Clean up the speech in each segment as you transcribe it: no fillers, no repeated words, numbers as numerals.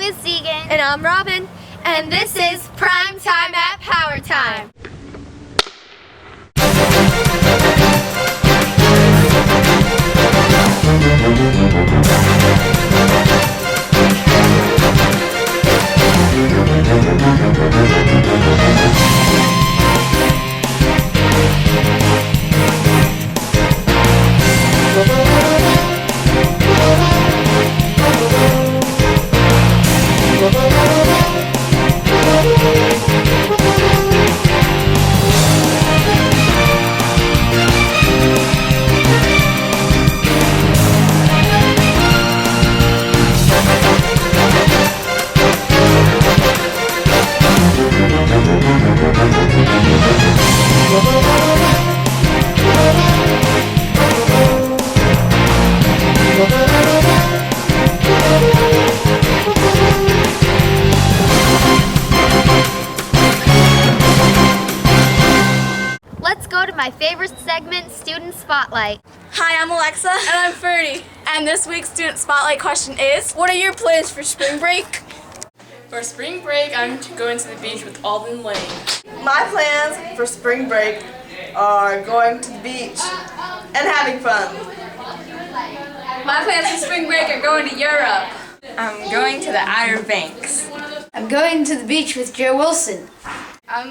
is Zegan. And I'm Robin. And this is Primetime at Powertime. Let's go to my favorite segment, Student Spotlight. Hi, I'm Alexa. And I'm Ferdy. And this week's Student Spotlight question is, what are your plans for spring break? For spring break, I'm going to the beach with Alden Lane. My plans for spring break are going to the beach and having fun. My plans for spring break are going to Europe. I'm going to the Outer Banks. I'm going to the beach with Joe Wilson.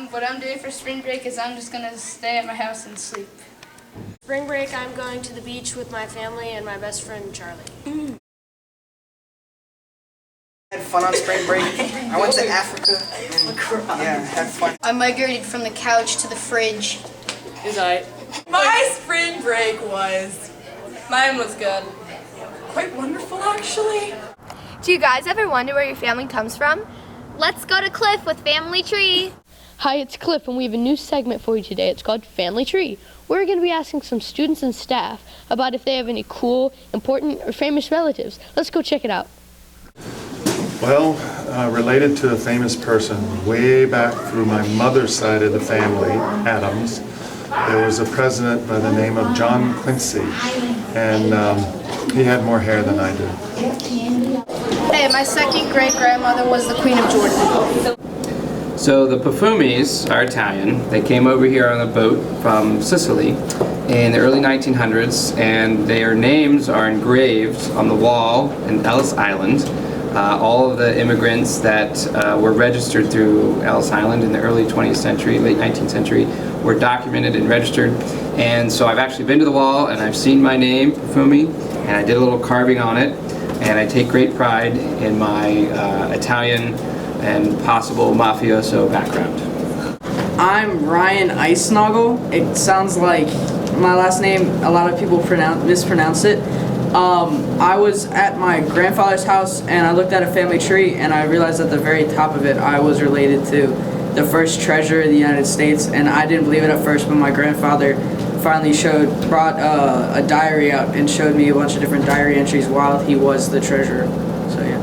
What I'm doing for spring break is I'm just going to stay at my house and sleep. Spring break, I'm going to the beach with my family and my best friend Charlie. Had fun on spring break. I went to Africa and had fun. I migrated from the couch to the fridge. My spring break mine was good. Quite wonderful, actually. Do you guys ever wonder where your family comes from? Let's go to Cliff with Family Tree. Hi, it's Cliff, and we have a new segment for you today. It's called Family Tree. We're going to be asking some students and staff about if they have any cool, important, or famous relatives. Let's go check it out. Well, related to a famous person, way back through my mother's side of the family, Adams, there was a president by the name of John Quincy, and he had more hair than I do. Hey, my second great-grandmother was the Queen of Jordan. So the Pafumis are Italian. They came over here on a boat from Sicily in the early 1900s, and their names are engraved on the wall in Ellis Island. All of the immigrants that were registered through Ellis Island in the early 20th century, late 19th century, were documented and registered. And so I've actually been to the wall and I've seen my name, Pafumi, and I did a little carving on it. And I take great pride in my Italian and possible mafioso background. I'm Ryan Icesnoggle. It sounds like my last name, a lot of people mispronounce it. I was at my grandfather's house and I looked at a family tree and I realized at the very top of it I was related to the first treasurer of the United States, and I didn't believe it at first, but my grandfather finally brought a diary out and showed me a bunch of different diary entries while he was the treasurer. So yeah.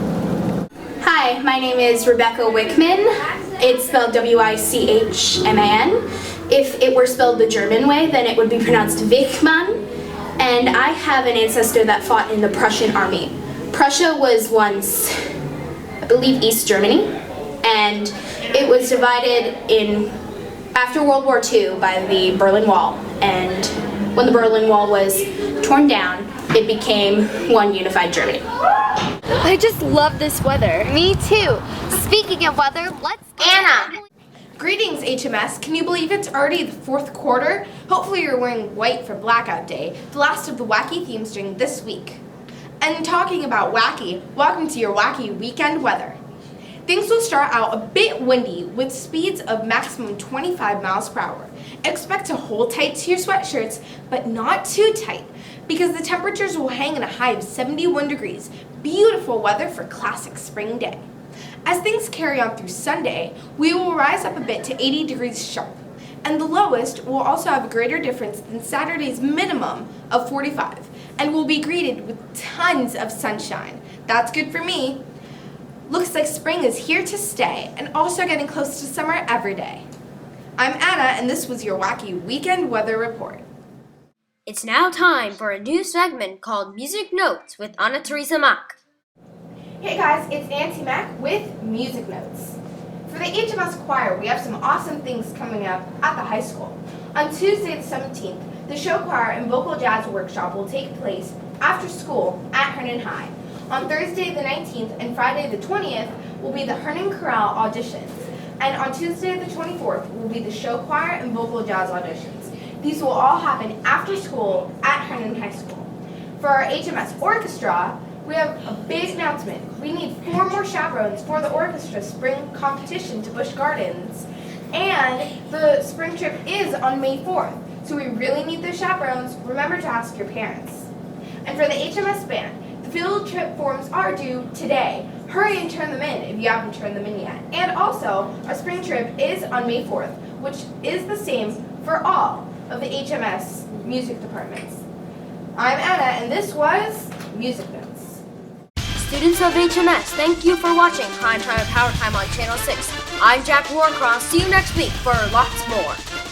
Hi, my name is Rebecca Wickman. It's spelled W-I-C-H-M-A-N. If it were spelled the German way, then it would be pronounced Wickman. And I have an ancestor that fought in the Prussian army. Prussia was once, I believe, East Germany, and it was divided after World War II by the Berlin Wall. And when the Berlin Wall was torn down, it became one unified Germany. I just love this weather. Me too. Speaking of weather, let's go. Anna. Greetings, HMS. Can you believe it's already the fourth quarter? Hopefully you're wearing white for Blackout Day, the last of the wacky themes during this week. And talking about wacky, welcome to your wacky weekend weather. Things will start out a bit windy with speeds of maximum 25 miles per hour. Expect to hold tight to your sweatshirts, but not too tight, because the temperatures will hang in a high of 71 degrees. Beautiful weather for classic spring day. As things carry on through Sunday, we will rise up a bit to 80 degrees sharp, and the lowest will also have a greater difference than Saturday's minimum of 45, and will be greeted with tons of sunshine. That's good for me. Looks like spring is here to stay, and also getting close to summer every day. I'm Anna, and this was your wacky weekend weather report. It's now time for a new segment called Music Notes with Anna Teresa Mack. Hey guys, it's Auntie Mac with Music Notes. For the HMS Choir, we have some awesome things coming up at the high school. On Tuesday the 17th, the show choir and vocal jazz workshop will take place after school at Herndon High. On Thursday the 19th and Friday the 20th will be the Herndon Chorale auditions. And on Tuesday the 24th will be the show choir and vocal jazz auditions. These will all happen after school at Herndon High School. For our HMS Orchestra, we have a big announcement. We need 4 more chaperones for the orchestra spring competition to Busch Gardens. And the spring trip is on May 4th, so we really need those chaperones. Remember to ask your parents. And for the HMS band, the field trip forms are due today. Hurry and turn them in if you haven't turned them in yet. And also, our spring trip is on May 4th, which is the same for all of the HMS music departments. I'm Anna, and this was Music Notes. Students of HMS, thank you for watching Primetime Powertime on Channel 6. I'm Jack Warcross. See you next week for lots more.